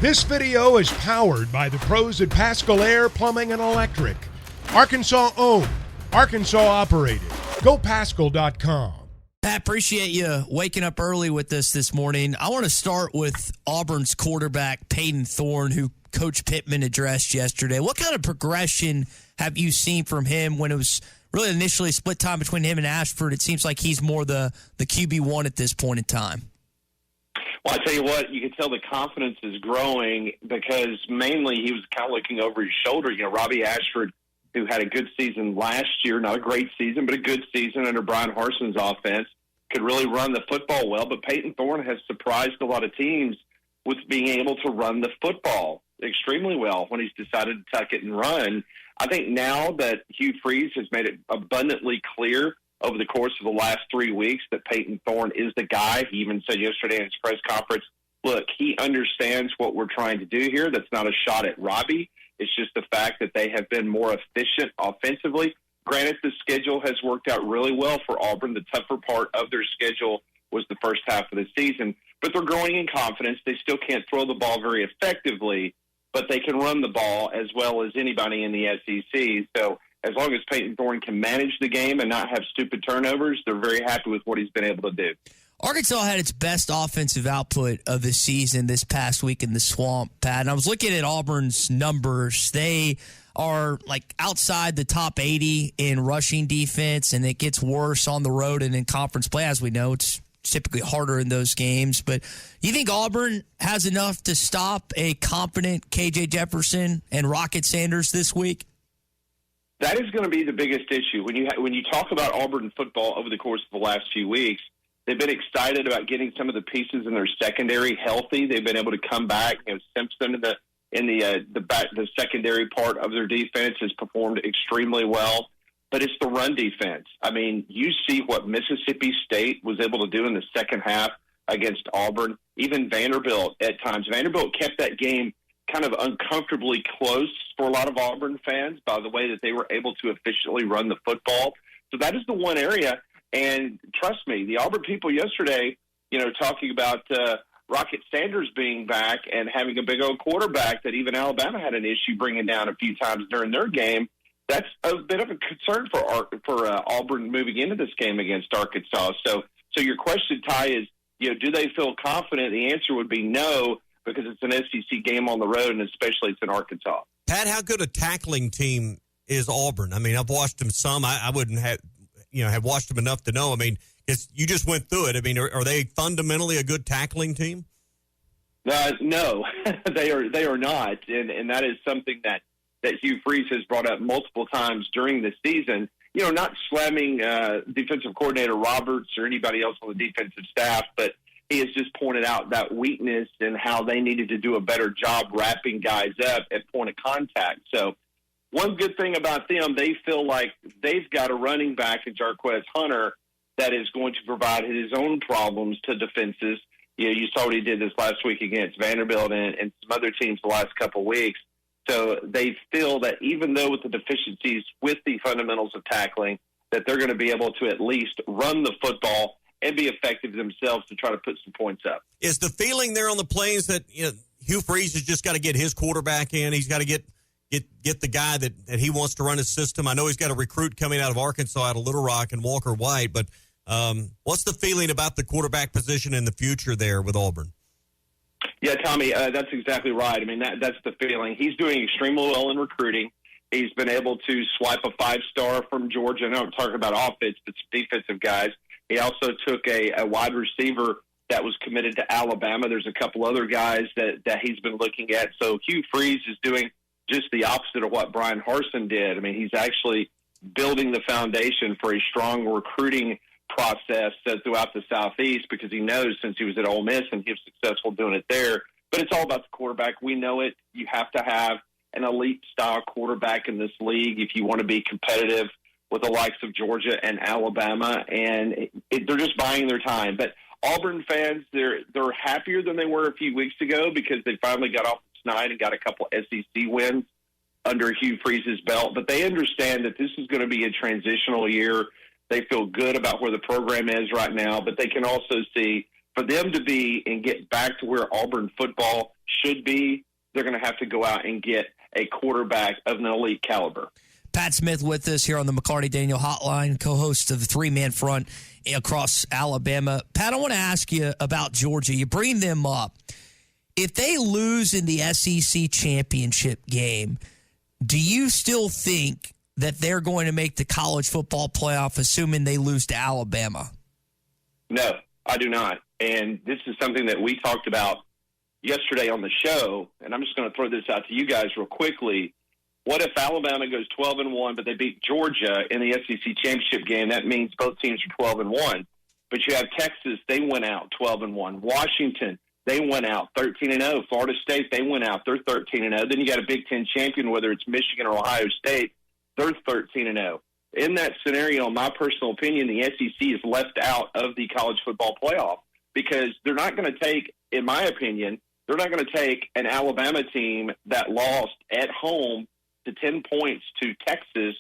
This video is powered by the pros at Pascal Air Plumbing and Electric. Arkansas owned, Arkansas operated. GoPascal.com. Pat, appreciate you waking up early with us this morning. I want to start with Auburn's quarterback, Payton Stone, who Coach Pittman addressed yesterday. What kind of progression have you seen from him when it was really initially split time between him and Ashford? It seems like he's more the QB1 at this point in time. Well, I tell you what, you can tell the confidence is growing because mainly he was kind of looking over his shoulder. You know, Robbie Ashford, who had a good season last year, not a great season, but a good season under Brian Harson's offense, could really run the football well. But Payton Stone has surprised a lot of teams with being able to run the football extremely well when he's decided to tuck it and run. I think now that Hugh Freeze has made it abundantly clear over the course of the last 3 weeks that Payton Stone is the guy. He even said yesterday in his press conference, look, he understands what we're trying to do here. That's not a shot at Robbie. It's just the fact that they have been more efficient offensively. Granted, the schedule has worked out really well for Auburn. The tougher part of their schedule was the first half of the season. But they're growing in confidence. They still can't throw the ball very effectively, but they can run the ball as well as anybody in the SEC. So as long as Payton Stone can manage the game and not have stupid turnovers, they're very happy with what he's been able to do. Arkansas had its best offensive output of the season this past week in the Swamp, Pat. And I was looking at Auburn's numbers. They are like outside the top 80 in rushing defense, and it gets worse on the road and in conference play. As we know, it's typically harder in those games. But do you think Auburn has enough to stop a competent KJ Jefferson and Rocket Sanders this week? That is going to be the biggest issue. When you talk about Auburn football over the course of the last few weeks, they've been excited about getting some of the pieces in their secondary healthy. They've been able to come back. You know, Simpson in the secondary part of their defense has performed extremely well. But it's the run defense. I mean, you see what Mississippi State was able to do in the second half against Auburn. Even Vanderbilt at times. Vanderbilt kept that game kind of uncomfortably close for a lot of Auburn fans by the way that they were able to efficiently run the football. So that is the one area. And trust me, the Auburn people yesterday, you know, talking about Rocket Sanders being back and having a big old quarterback that even Alabama had an issue bringing down a few times during their game. That's a bit of a concern for Auburn moving into this game against Arkansas. So your question, Ty, is, you know, do they feel confident? The answer would be no, because it's an SEC game on the road, and especially it's in Arkansas. Pat, how good a tackling team is Auburn? I mean, I've watched them some. I wouldn't have watched them enough to know. I mean, you just went through it. I mean, are they fundamentally a good tackling team? No, they are not, and that is something that Hugh Freeze has brought up multiple times during the season. You know, not slamming defensive coordinator Roberts or anybody else on the defensive staff, but he has just pointed out that weakness and how they needed to do a better job wrapping guys up at point of contact. So one good thing about them, they feel like they've got a running back in Jarquez Hunter that is going to provide his own problems to defenses. You know, you saw what he did this last week against Vanderbilt and some other teams the last couple of weeks. So they feel that even though with the deficiencies with the fundamentals of tackling, that they're going to be able to at least run the football and be effective themselves to try to put some points up. Is the feeling there on the Plains that, you know, Hugh Freeze has just got to get his quarterback in? He's got to get the guy that he wants to run his system. I know he's got a recruit coming out of Arkansas, out of Little Rock, and Walker White, but what's the feeling about the quarterback position in the future there with Auburn? Yeah, Tommy, that's exactly right. I mean, that's the feeling. He's doing extremely well in recruiting. He's been able to swipe a 5-star from Georgia. I know I'm talking about offense, but defensive guys. He also took a wide receiver that was committed to Alabama. There's a couple other guys that he's been looking at. So Hugh Freeze is doing just the opposite of what Brian Harsin did. I mean, he's actually building the foundation for a strong recruiting process throughout the Southeast because he knows since he was at Ole Miss and he was successful doing it there. But it's all about the quarterback. We know it. You have to have an elite-style quarterback in this league if you want to be competitive with the likes of Georgia and Alabama, and they're just buying their time. But Auburn fans, they're happier than they were a few weeks ago because they finally got off the snide and got a couple SEC wins under Hugh Freeze's belt. But they understand that this is going to be a transitional year. They feel good about where the program is right now, but they can also see for them to be and get back to where Auburn football should be, they're going to have to go out and get a quarterback of an elite caliber. Pat Smith with us here on the McCarty Daniel Hotline, co-host of the Three-Man Front across Alabama. Pat, I want to ask you about Georgia. You bring them up. If they lose in the SEC championship game, do you still think that they're going to make the college football playoff, assuming they lose to Alabama? No, I do not. And this is something that we talked about yesterday on the show, and I'm just going to throw this out to you guys real quickly. What if Alabama goes 12-1, but they beat Georgia in the SEC championship game? That means both teams are 12-1. But you have Texas, they went out 12-1. Washington, they went out 13-0. Florida State, they went out, they're 13-0. Then you got a Big Ten champion, whether it's Michigan or Ohio State, they're 13-0. In that scenario, in my personal opinion, the SEC is left out of the college football playoff because they're not going to take, in my opinion, they're not going to take an Alabama team that lost at home to 10 points to Texas,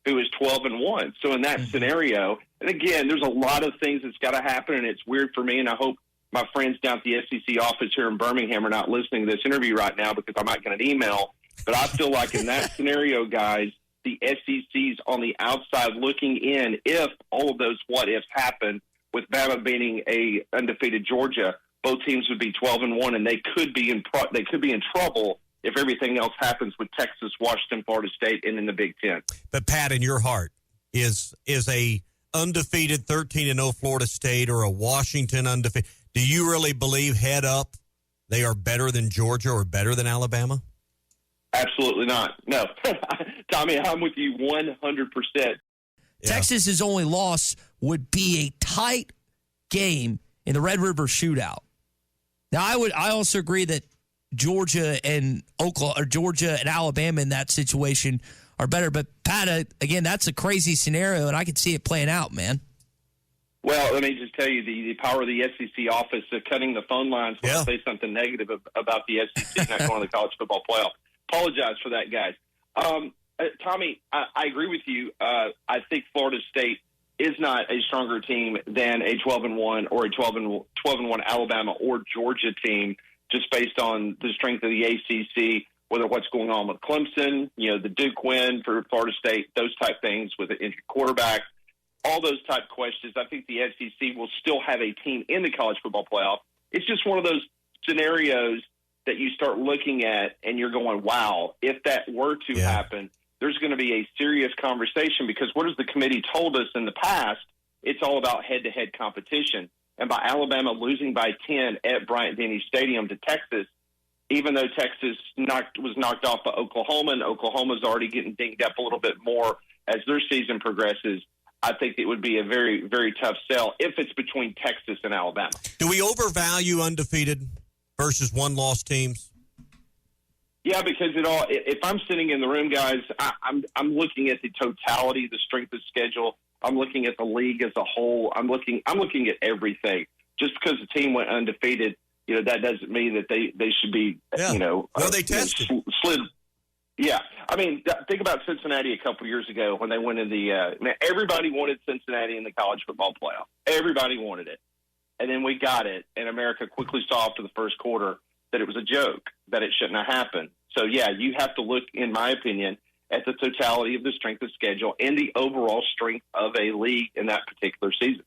who is 12-1. So in that scenario, and again, there's a lot of things that's got to happen, and it's weird for me, and I hope my friends down at the SEC office here in Birmingham are not listening to this interview right now because I might get an email. But I feel like in that scenario, guys, the SEC's on the outside looking in if all of those what-ifs happen with Bama beating a undefeated Georgia. Both teams would be 12-1, and they could be in trouble if everything else happens with Texas, Washington, Florida State, and in the Big Ten. But, Pat, in your heart, is a undefeated 13-0 Florida State or a Washington undefeated, do you really believe head up they are better than Georgia or better than Alabama? Absolutely not. No. Tommy, I'm with you 100%. Yeah. Texas's only loss would be a tight game in the Red River Shootout. Now, I also agree that Georgia and Alabama in that situation are better. But, Pat, again, that's a crazy scenario, and I can see it playing out, man. Well, let me just tell you, the power of the SEC office of cutting the phone lines when I say something negative about the SEC not going to the college football playoff. Apologize for that, guys. Tommy, I agree with you. I think Florida State is not a stronger team than a 12-1 or a 12-1 Alabama or Georgia team, just based on the strength of the ACC, whether what's going on with Clemson, the Duke win for Florida State, those type things with an injured quarterback, all those type questions. I think the SEC will still have a team in the college football playoff. It's just one of those scenarios that you start looking at and you're going, wow, if that were to happen, there's going to be a serious conversation because what has the committee told us in the past? It's all about head-to-head competition. And by Alabama losing by 10 at Bryant-Denny Stadium to Texas, even though Texas was knocked off by Oklahoma, and Oklahoma's already getting dinged up a little bit more as their season progresses, I think it would be a very, very tough sell if it's between Texas and Alabama. Do we overvalue undefeated versus one-loss teams? Yeah, because if I'm sitting in the room, guys, I'm looking at the totality, the strength of schedule. I'm looking at the league as a whole. I'm looking at everything. Just because the team went undefeated, that doesn't mean that they should be, they tested. Slid. Yeah. I mean, think about Cincinnati a couple years ago when they went in everybody wanted Cincinnati in the college football playoff. Everybody wanted it. And then we got it, and America quickly saw after the first quarter that it was a joke, that it shouldn't have happened. So, yeah, you have to look, in my opinion, at the totality of the strength of schedule and the overall strength of a league in that particular season.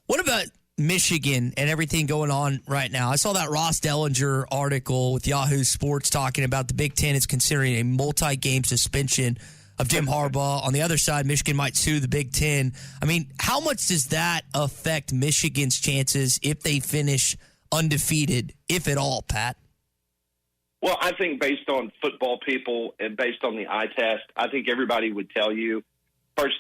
What about Michigan and everything going on right now? I saw that Ross Dellinger article with Yahoo Sports talking about the Big Ten is considering a multi-game suspension of Jim Harbaugh. On the other side, Michigan might sue the Big Ten. I mean, how much does that affect Michigan's chances if they finish undefeated, if at all, Pat? Well, I think based on football people and based on the eye test, I think everybody would tell you, first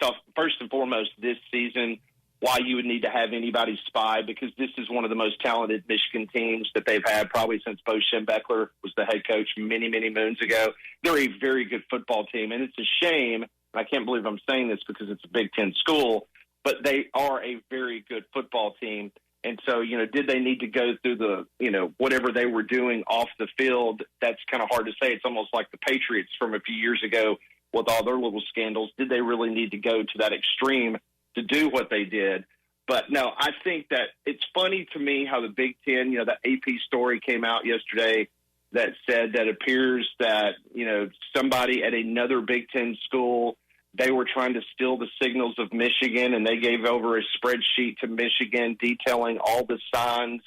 and foremost, this season, why you would need to have anybody spy, because this is one of the most talented Michigan teams that they've had probably since Bo Schembechler was the head coach many, many moons ago. They're a very good football team, and it's a shame, and I can't believe I'm saying this because it's a Big Ten school, but they are a very good football team. And so, did they need to go through the, whatever they were doing off the field? That's kind of hard to say. It's almost like the Patriots from a few years ago with all their little scandals. Did they really need to go to that extreme to do what they did? But no, I think that it's funny to me how the Big Ten, the AP story came out yesterday that said that appears that, somebody at another Big Ten school, they were trying to steal the signals of Michigan, and they gave over a spreadsheet to Michigan detailing all the signs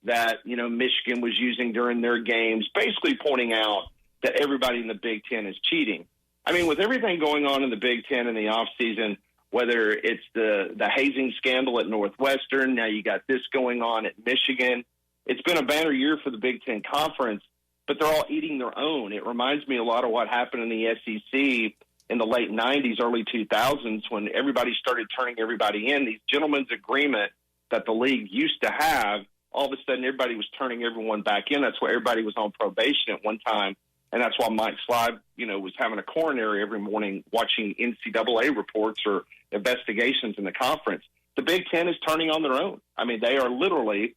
that, Michigan was using during their games, basically pointing out that everybody in the Big Ten is cheating. I mean, with everything going on in the Big Ten in the offseason, whether it's the hazing scandal at Northwestern, now you got this going on at Michigan, it's been a banner year for the Big Ten Conference, but they're all eating their own. It reminds me a lot of what happened in the SEC in the late 90s, early 2000s, when everybody started turning everybody in. These gentlemen's agreement that the league used to have, all of a sudden everybody was turning everyone back in. That's why everybody was on probation at one time. And that's why Mike Slive, was having a coronary every morning watching NCAA reports or investigations in the conference. The Big Ten is turning on their own. I mean, they are literally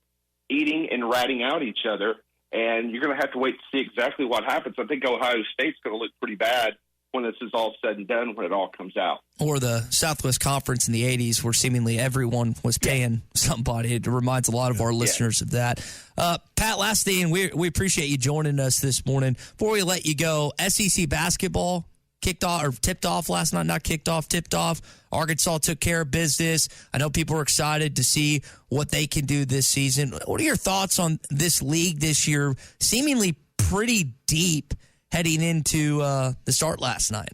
eating and ratting out each other, and you're going to have to wait to see exactly what happens. I think Ohio State's going to look pretty bad when this is all said and done, when it all comes out. Or the Southwest Conference in the 80s, where seemingly everyone was paying somebody. It reminds a lot of our listeners of that. Pat, last thing, we appreciate you joining us this morning. Before we let you go, SEC basketball kicked off, or tipped off last night. Not kicked off, tipped off. Arkansas took care of business. I know people are excited to see what they can do this season. What are your thoughts on this league this year? Seemingly pretty deep heading into the start last night.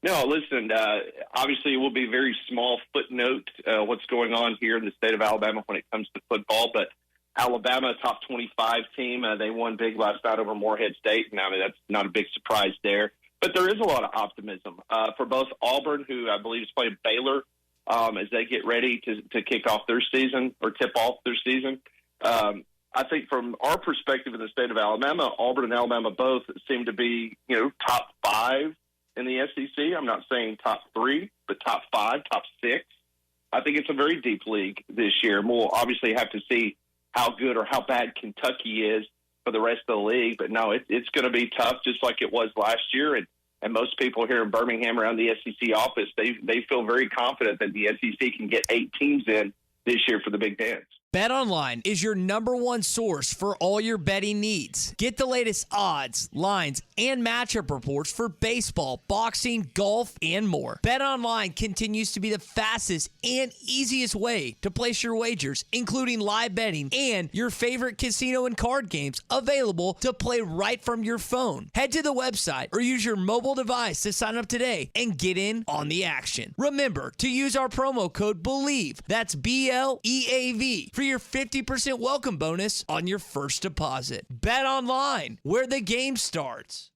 No, listen, obviously it will be a very small footnote what's going on here in the state of Alabama when it comes to football, but Alabama, top 25 team, they won big last night over Morehead State. Now, that's not a big surprise there, but there is a lot of optimism for both Auburn, who I believe is playing Baylor, as they get ready to kick off their season or tip off their season. I think from our perspective in the state of Alabama, Auburn and Alabama both seem to be, top 5 in the SEC. I'm not saying top 3, but top 5, top 6. I think it's a very deep league this year. And we'll obviously have to see how good or how bad Kentucky is for the rest of the league. But no, it's going to be tough, just like it was last year. And most people here in Birmingham around the SEC office, they feel very confident that the SEC can get 8 teams in this year for the Big Dance. BetOnline is your number one source for all your betting needs. Get the latest odds, lines, and matchup reports for baseball, boxing, golf, and more. BetOnline continues to be the fastest and easiest way to place your wagers, including live betting and your favorite casino and card games available to play right from your phone. Head to the website or use your mobile device to sign up today and get in on the action. Remember to use our promo code BELIEVE, that's BLEAV, for your 50% welcome bonus on your first deposit. Bet online, where the game starts.